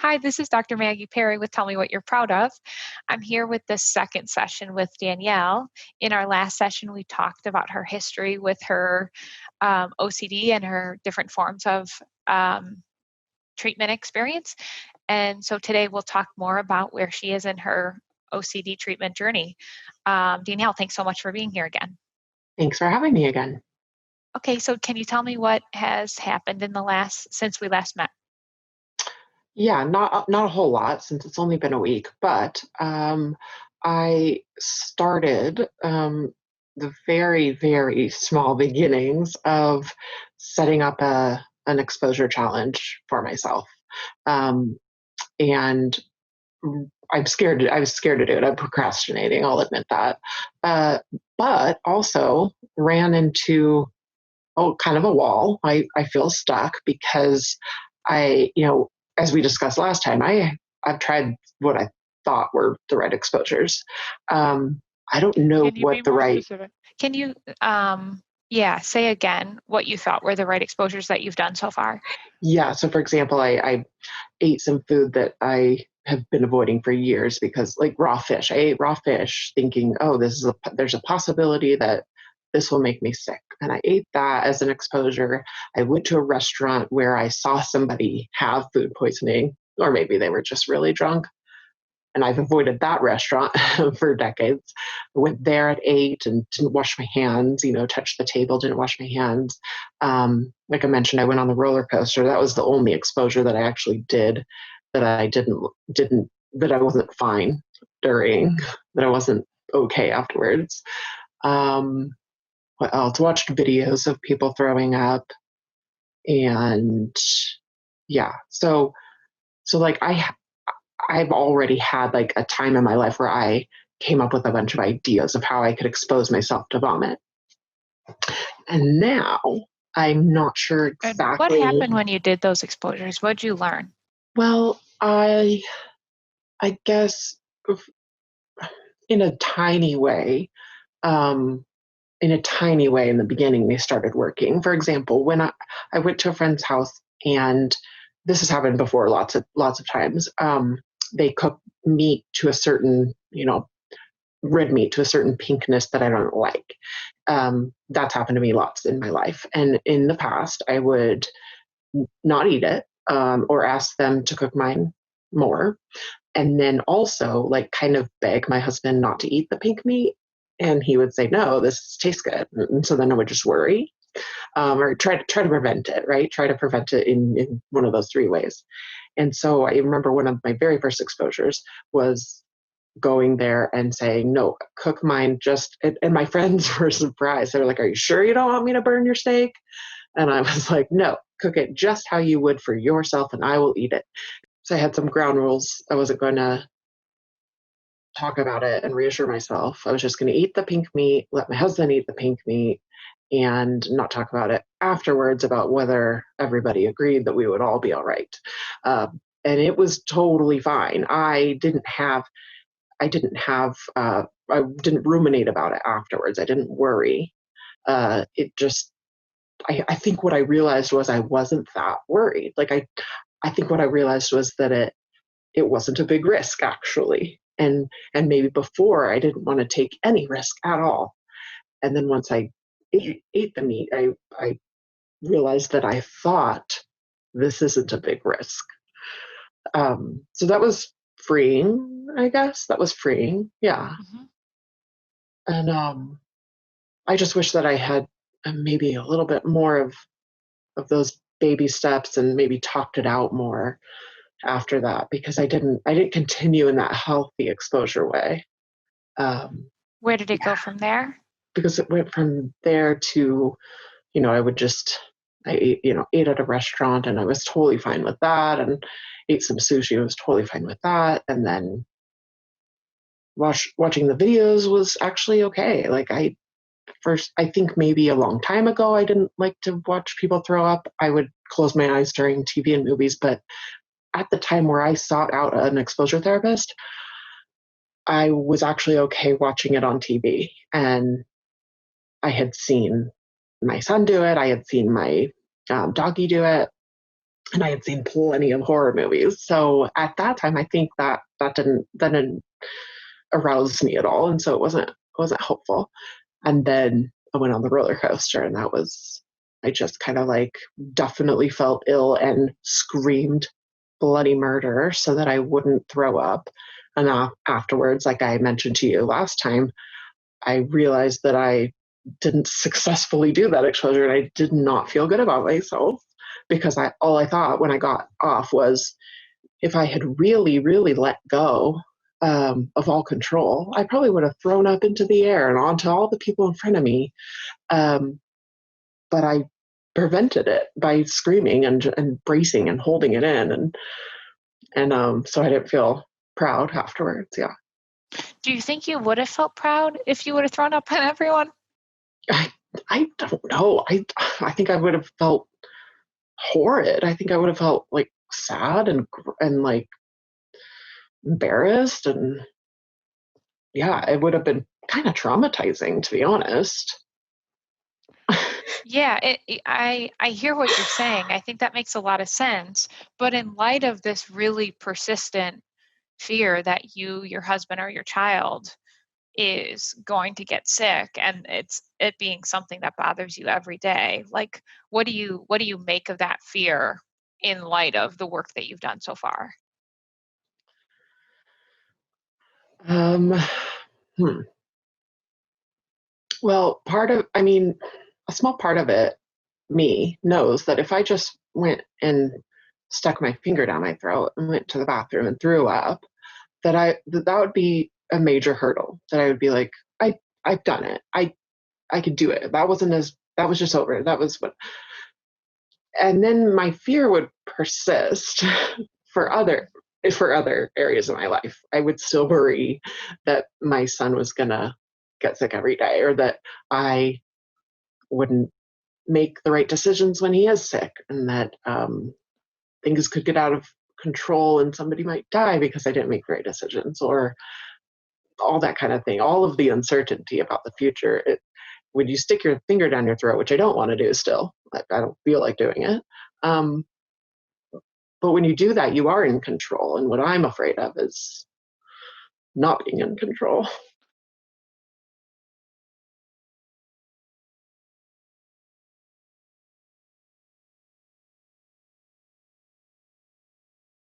Hi, this is Dr. Maggie Perry with Tell Me What You're Proud Of. I'm here with this second session with Danielle. In our last session, we talked about her history with her OCD and her different forms of treatment experience. And so today we'll talk more about where she is in her OCD treatment journey. Danielle, thanks so much for being here again. Thanks for having me again. Okay, so can you tell me what has happened since we last met? Yeah, not a whole lot since it's only been a week, but I started the very, very small beginnings of setting up an exposure challenge for myself. Um, and I'm scared. I was scared to do it. I'm procrastinating. I'll admit that. Uh, but also ran into kind of a wall. I feel stuck because as we discussed last time, I've tried what I thought were the right exposures. I don't know Can you what be the more right, specific? Can you, say again what you thought were the right exposures that you've done so far? yeah. So for example, I ate some food that I have been avoiding for years because like raw fish. I ate raw fish thinking, oh, there's a possibility that this will make me sick. And I ate that as an exposure. I went to a restaurant where I saw somebody have food poisoning, or maybe they were just really drunk. And I've avoided that restaurant for decades. I went there at 8 and didn't wash my hands, touched the table, didn't wash my hands. Like I mentioned, I went on the roller coaster. That was the only exposure that I actually did that I didn't, that I wasn't fine during, that I wasn't okay afterwards. Um, what else? Watched videos of people throwing up. And yeah, so like I've already had like a time in my life where I came up with a bunch of ideas of how I could expose myself to vomit. And now I'm not sure And what exactly. happened when you did those exposures? What'd you learn? Well, I guess in a tiny way, um, in a tiny way in the beginning, they started working. For example, when I went to a friend's house, and this has happened before lots of times, they cook meat to a certain, red meat to a certain pinkness that I don't like. That's happened to me lots in my life. And in the past, I would not eat it, or ask them to cook mine more. And then also, like, kind of beg my husband not to eat the pink meat. And he would say, no, this tastes good. And so then I would just worry, or try to prevent it, right? Try to prevent it in one of those three ways. And so I remember one of my very first exposures was going there and saying, no, cook mine and my friends were surprised. They were like, are you sure you don't want me to burn your steak? And I was like, no, cook it just how you would for yourself and I will eat it. So I had some ground rules. I wasn't going to talk about it and reassure myself. I was just going to eat the pink meat, let my husband eat the pink meat, and not talk about it afterwards about whether everybody agreed that we would all be all right. And it was totally fine. I didn't ruminate about it afterwards. I didn't worry. It just, I think what I realized was I wasn't that worried. Like I think what I realized was that it wasn't a big risk actually. And maybe before I didn't want to take any risk at all. And then once I ate the meat, I realized that I thought this isn't a big risk. So that was freeing, I guess. That was freeing. Yeah. Mm-hmm. And I just wish that I had maybe a little bit more of those baby steps and maybe talked it out more after that because I didn't continue in that healthy exposure way. Where did it Yeah, go from there? because it went from there to, I would just ate at a restaurant and I was totally fine with that, and ate some sushi, I was totally fine with that, and then watching the videos was actually okay. Like I think maybe a long time ago, I didn't like to watch people throw up. I would close my eyes during TV and movies, but at the time where I sought out an exposure therapist, I was actually okay watching it on TV. And I had seen my son do it. I had seen my doggy do it. and I had seen plenty of horror movies. So at that time, I think that didn't arouse me at all, and so it wasn't hopeful. And then I went on the roller coaster, and that was I just kind of like definitely felt ill and screamed bloody murder so that I wouldn't throw up. And afterwards, like I mentioned to you last time, I realized that I didn't successfully do that exposure, and I did not feel good about myself because I all I thought when I got off was if I had really, really let go of all control, I probably would have thrown up into the air and onto all the people in front of me. Um, but I prevented it by screaming and bracing and holding it in, and so I didn't feel proud afterwards. Yeah, Do you think you would have felt proud if you would have thrown up on everyone? I I don't know. I think I would have felt horrid. I think I would have felt like sad and like embarrassed, and yeah, it would have been kind of traumatizing, to be honest. Yeah, I hear what you're saying. I think that makes a lot of sense. But in light of this really persistent fear that you, your husband, or your child is going to get sick, and it being something that bothers you every day, like what do you make of that fear in light of the work that you've done so far? Um, hmm. Well, I mean, a small part of it, me, knows that if I just went and stuck my finger down my throat and went to the bathroom and threw up, that would be a major hurdle. That I would be like, I've done it. I could do it. That was just over. That was what, and then my fear would persist for other for other areas of my life. I would still worry that my son was gonna get sick every day, or that I wouldn't make the right decisions when he is sick, and that things could get out of control and somebody might die because I didn't make the right decisions, or all that kind of thing. All of the uncertainty about the future. When you stick your finger down your throat, which I don't want to do still, I don't feel like doing it. Um, but when you do that, you are in control. And what I'm afraid of is not being in control.